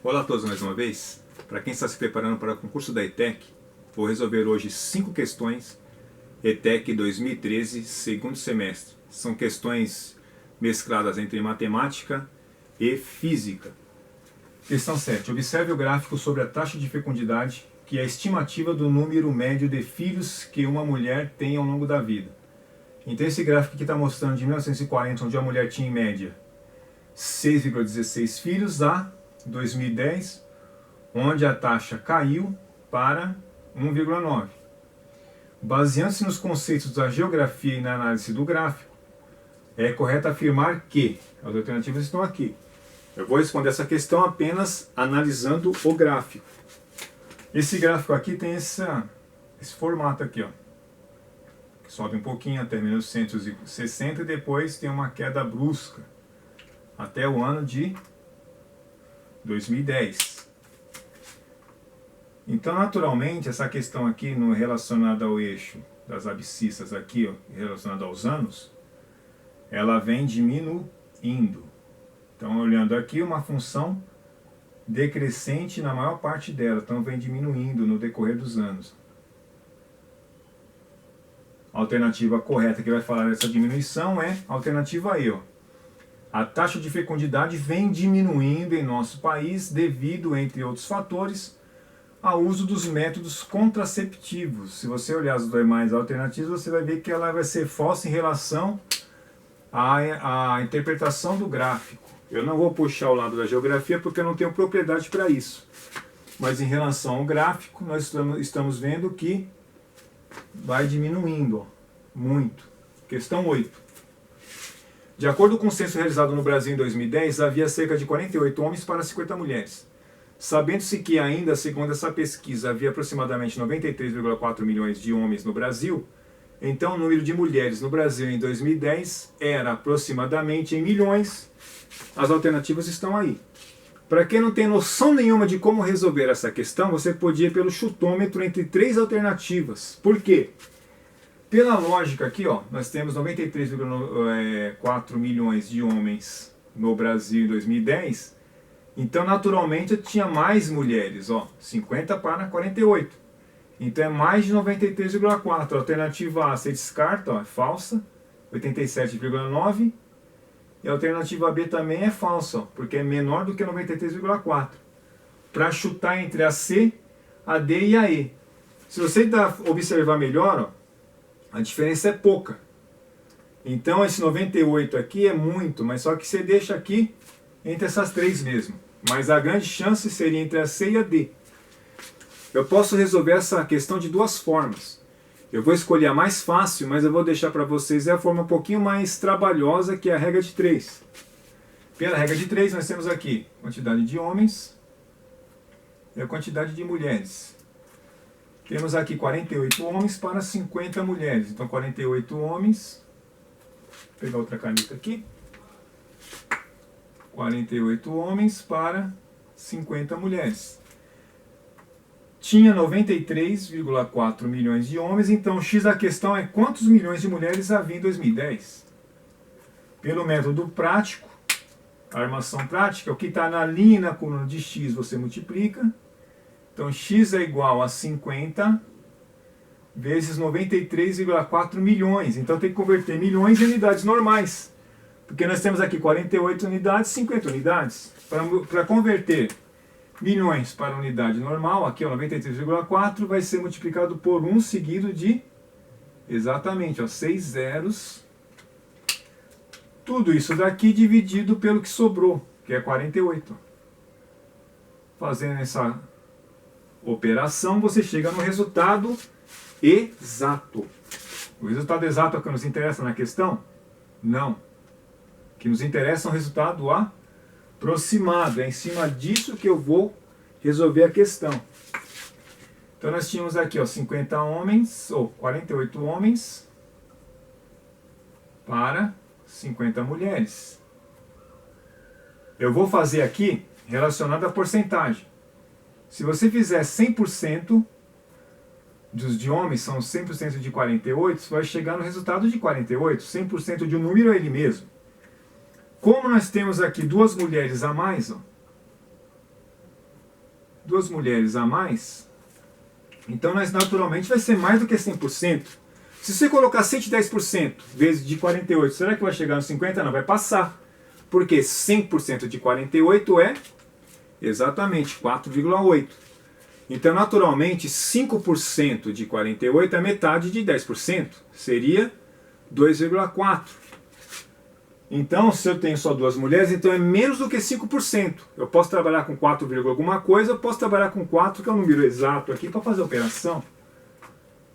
Olá a todos mais uma vez. Para quem está se preparando para o concurso da ETEC, vou resolver hoje 5 questões ETEC 2013, segundo semestre. São questões mescladas entre matemática e física. Questão 7. Observe o gráfico sobre a taxa de fecundidade, que é a estimativa do número médio de filhos que uma mulher tem ao longo da vida. Então esse gráfico aqui está mostrando de 1940, onde a mulher tinha em média 6,16 filhos, a 2010, onde a taxa caiu para 1,9. Baseando-se nos conceitos da geografia e na análise do gráfico, é correto afirmar que as alternativas estão aqui. Eu vou responder essa questão apenas analisando o gráfico. Esse gráfico aqui tem esse formato aqui, ó, que sobe um pouquinho até 1960 e depois tem uma queda brusca até o ano de 2010. Então, naturalmente, essa questão aqui relacionada ao eixo das abscissas aqui, ó, relacionada aos anos, ela vem diminuindo. Então, olhando aqui, uma função decrescente na maior parte dela, então vem diminuindo no decorrer dos anos. A alternativa correta que vai falar dessa diminuição é a alternativa E, ó. A taxa de fecundidade vem diminuindo em nosso país devido, entre outros fatores, ao uso dos métodos contraceptivos. Se você olhar as demais alternativas, você vai ver que ela vai ser falsa em relação à interpretação do gráfico. Eu não vou puxar o lado da geografia porque eu não tenho propriedade para isso. Mas em relação ao gráfico, nós estamos vendo que vai diminuindo, ó, muito. Questão 8. De acordo com o censo realizado no Brasil em 2010, havia cerca de 48 homens para 50 mulheres. Sabendo-se que ainda, segundo essa pesquisa, havia aproximadamente 93,4 milhões de homens no Brasil, então o número de mulheres no Brasil em 2010 era aproximadamente em milhões. As alternativas estão aí. Para quem não tem noção nenhuma de como resolver essa questão, você pode ir pelo chutômetro entre 3 alternativas. Por quê? Pela lógica aqui, ó, nós temos 93,4 milhões de homens no Brasil em 2010, então naturalmente tinha mais mulheres, ó, 50 para 48. Então é mais de 93,4. A alternativa A você descarta, ó, é falsa, 87,9. E a alternativa B também é falsa, ó, porque é menor do que 93,4. Para chutar entre a C, a D e a E. Se você observar melhor, ó, a diferença é pouca. Então esse 98 aqui é muito, mas só que você deixa aqui entre essas 3 mesmo. Mas a grande chance seria entre a C e a D. Eu posso resolver essa questão de 2 formas. Eu vou escolher a mais fácil, mas eu vou deixar para vocês a forma um pouquinho mais trabalhosa, que é a regra de 3. Pela regra de 3 nós temos aqui a quantidade de homens e a quantidade de mulheres. Temos aqui 48 homens para 50 mulheres. Então 48 homens, vou pegar outra caneta aqui. 48 homens para 50 mulheres. Tinha 93,4 milhões de homens, então X da questão é quantos milhões de mulheres havia em 2010? Pelo método prático, a armação prática, o que está na linha e na coluna de X você multiplica. Então X é igual a 50 vezes 93,4 milhões. Então tem que converter milhões em unidades normais. Porque nós temos aqui 48 unidades, 50 unidades. Para converter milhões para unidade normal, aqui é 93,4, vai ser multiplicado por 1 seguido de, exatamente, ó, 6 zeros. Tudo isso daqui dividido pelo que sobrou, que é 48. Fazendo essa operação, você chega no resultado exato. O resultado exato é o que nos interessa na questão? Não. O que nos interessa é um resultado aproximado. É em cima disso que eu vou resolver a questão. Então nós tínhamos aqui, ó, 50 homens, ou 48 homens para 50 mulheres. Eu vou fazer aqui relacionado à porcentagem. Se você fizer 100% de homens, são 100% de 48, você vai chegar no resultado de 48. 100% de um número é ele mesmo. Como nós temos aqui 2 mulheres a mais, ó, duas mulheres a mais, então naturalmente vai ser mais do que 100%. Se você colocar 110% vezes de 48, será que vai chegar nos 50? Não, vai passar. Porque 100% de 48 é exatamente 4,8. Então, naturalmente, 5% de 48 é metade de 10%. Seria 2,4. Então, se eu tenho só duas mulheres, então é menos do que 5%. Eu posso trabalhar com 4, alguma coisa, eu posso trabalhar com 4, que é o número exato aqui, para fazer a operação.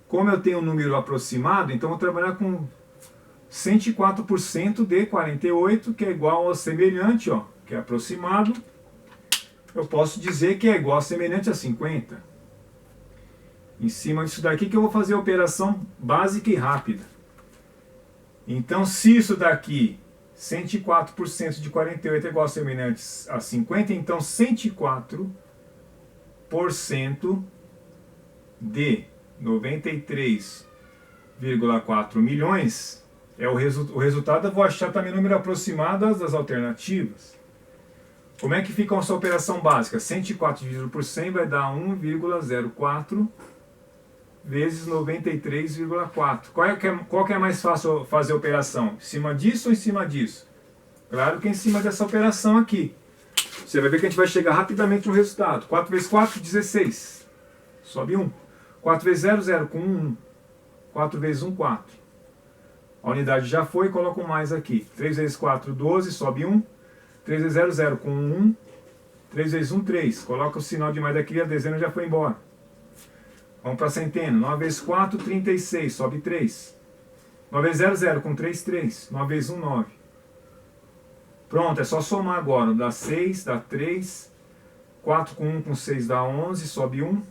Como eu tenho um número aproximado, então eu vou trabalhar com 104% de 48, que é igual ao semelhante, ó, que é aproximado. Eu posso dizer que é igual a semelhante a 50. Em cima disso daqui que eu vou fazer a operação básica e rápida. Então, se isso daqui, 104% de 48 é igual a semelhante a 50, então 104% de 93,4 milhões é o resultado. Eu vou achar também o número aproximado das alternativas. Como é que fica a sua operação básica? 104 dividido por 100 vai dar 1,04 vezes 93,4. Qual que é mais fácil fazer a operação? Em cima disso ou em cima disso? Claro que é em cima dessa operação aqui. Você vai ver que a gente vai chegar rapidamente no resultado. 4 vezes 4, 16. Sobe 1. 4 vezes 0, 0. Com 1, 4 vezes 1, 4. A unidade já foi, coloco mais aqui. 3 vezes 4, 12. Sobe 1. 3 vezes 0, 0. Com 1. 3 vezes 1, 3. Coloca o sinal de mais daqui, a dezena já foi embora. Vamos para a centena. 9 vezes 4, 36. Sobe 3. 9 vezes 0, 0. Com 3, 3. 9 vezes 1, 9. Pronto, é só somar agora. Dá 6, dá 3. 4 com 1 com 6 dá 11. Sobe 1.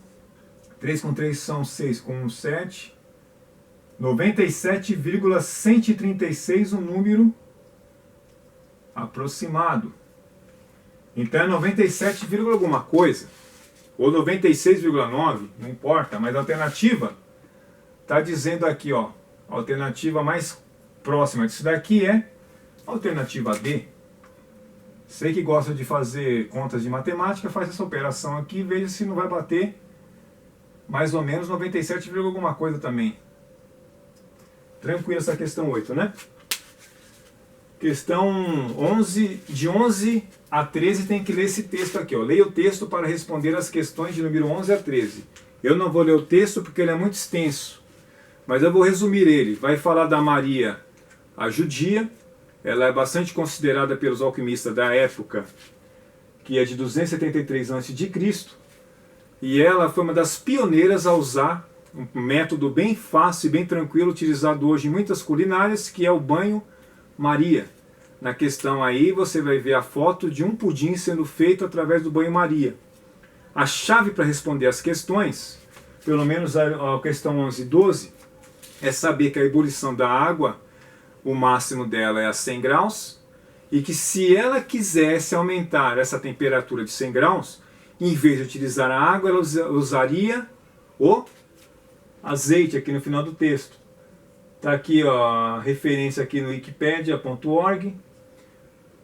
3 com 3 são 6, com 1, 7. 97,136 um número aproximado. Então é 97, alguma coisa. Ou 96,9, não importa. Mas a alternativa está dizendo aqui, ó. A alternativa mais próxima disso daqui é a alternativa D. Você que gosta de fazer contas de matemática, faz essa operação aqui e veja se não vai bater mais ou menos 97, alguma coisa também. Tranquilo essa questão 8, né? Questão 11, de 11 a 13 tem que ler esse texto aqui, ó. Leia o texto para responder as questões de número 11 a 13. Eu não vou ler o texto porque ele é muito extenso, mas eu vou resumir ele. Vai falar da Maria, a judia. Ela é bastante considerada pelos alquimistas da época, que é de 273 a.C. E ela foi uma das pioneiras a usar um método bem fácil e bem tranquilo, utilizado hoje em muitas culinárias, que é o banho-maria. Na questão aí você vai ver a foto de um pudim sendo feito através do banho-maria. A chave para responder as questões, pelo menos a questão 11 e 12, é saber que a ebulição da água, o máximo dela é a 100 graus, e que se ela quisesse aumentar essa temperatura de 100 graus, em vez de utilizar a água, ela usaria o azeite aqui no final do texto. Está aqui, ó, a referência aqui no wikipedia.org,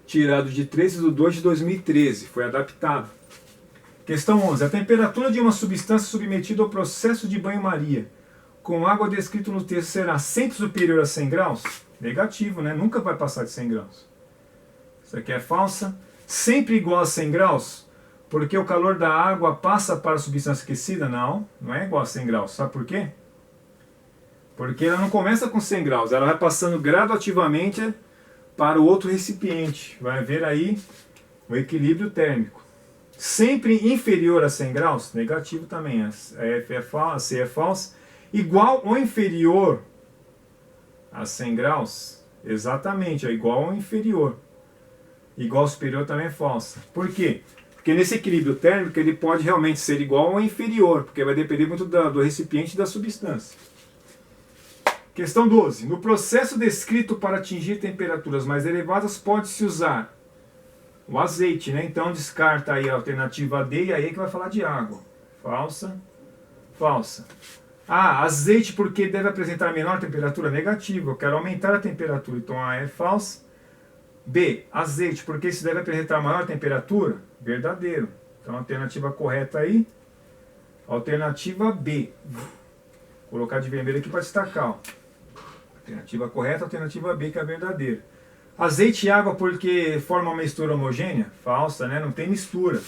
tirado de 13/2 de 2013, foi adaptado. Questão 11. A temperatura de uma substância submetida ao processo de banho-maria com água descrito no texto será sempre superior a 100 graus? Negativo, né? Nunca vai passar de 100 graus. Isso aqui é falsa. Sempre igual a 100 graus? Porque o calor da água passa para a substância aquecida? Não, não é igual a 100 graus. Sabe por quê? Porque ela não começa com 100 graus. Ela vai passando gradativamente para o outro recipiente. Vai haver aí o equilíbrio térmico. Sempre inferior a 100 graus? Negativo também. A F é falsa, a C é falsa. Igual ou inferior a 100 graus? Exatamente, é igual ou inferior. Igual ou superior também é falsa. Por quê? Porque nesse equilíbrio térmico ele pode realmente ser igual ou inferior, porque vai depender muito do recipiente e da substância. Questão 12. No processo descrito para atingir temperaturas mais elevadas, pode-se usar o azeite, né? Então descarta aí a alternativa D e aí é que vai falar de água. Falsa, falsa. Ah, azeite porque deve apresentar menor temperatura? Negativa. Eu quero aumentar a temperatura, então A é falsa. B, azeite porque se deve apresentar maior temperatura? Verdadeiro. Então, a alternativa correta aí, alternativa B. Vou colocar de vermelho aqui para destacar. Ó. Alternativa correta, alternativa B, que é a verdadeira. Azeite e água porque forma uma mistura homogênea? Falsa, né? Não tem mistura.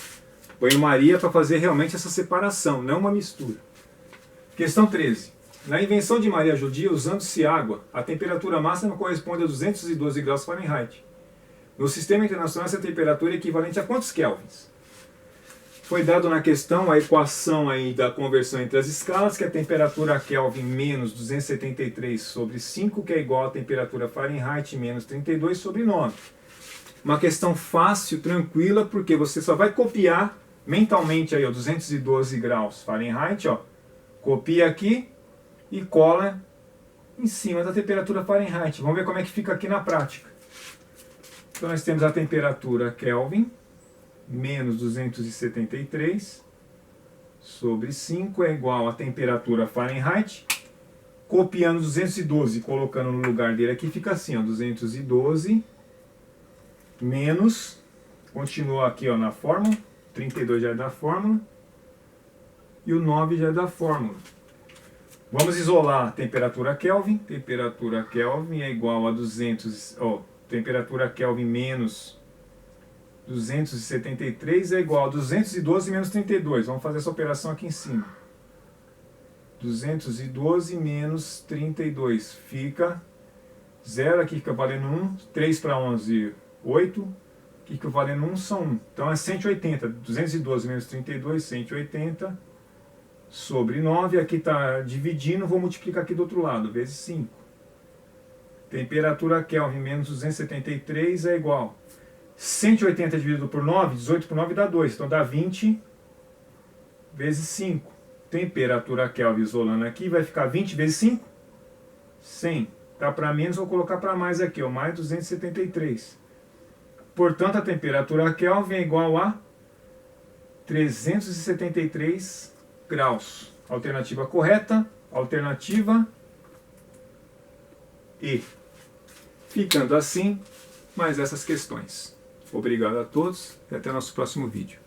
Banho-maria para fazer realmente essa separação, não uma mistura. Questão 13. Na invenção de Maria Judia, usando-se água, a temperatura máxima corresponde a 212 graus Fahrenheit. No sistema internacional, essa temperatura é equivalente a quantos kelvins? Foi dado na questão a equação aí da conversão entre as escalas, que é a temperatura Kelvin menos 273 sobre 5, que é igual à temperatura Fahrenheit menos 32 sobre 9. Uma questão fácil, tranquila, porque você só vai copiar mentalmente aí, ó, 212 graus Fahrenheit, ó, copia aqui e cola em cima da temperatura Fahrenheit. Vamos ver como é que fica aqui na prática. Então nós temos a temperatura Kelvin, menos 273 sobre 5 é igual à temperatura Fahrenheit. Copiando 212 e colocando no lugar dele aqui, fica assim, ó, 212 menos, continua aqui ó, na fórmula, 32 já é da fórmula, e o 9 já é da fórmula. Vamos isolar a temperatura Kelvin. Temperatura Kelvin é igual a 200, ó, temperatura Kelvin menos 273 é igual a 212 menos 32. Vamos fazer essa operação aqui em cima. 212 menos 32. Fica 0, aqui fica valendo 1. 3 para 11, 8. Aqui fica valendo 1, são 1. Então é 180. 212 menos 32, 180. Sobre 9. Aqui está dividindo, vou multiplicar aqui do outro lado. Vezes 5. Temperatura Kelvin menos 273 é igual 180 dividido por 9, 18 por 9 dá 2. Então dá 20 vezes 5. Temperatura Kelvin isolando aqui vai ficar 20 vezes 5? 100. Tá para menos, vou colocar para mais aqui, ó, mais 273. Portanto, a temperatura Kelvin é igual a 373 graus. Alternativa correta, alternativa E. Ficando assim, mais essas questões. Obrigado a todos e até o nosso próximo vídeo.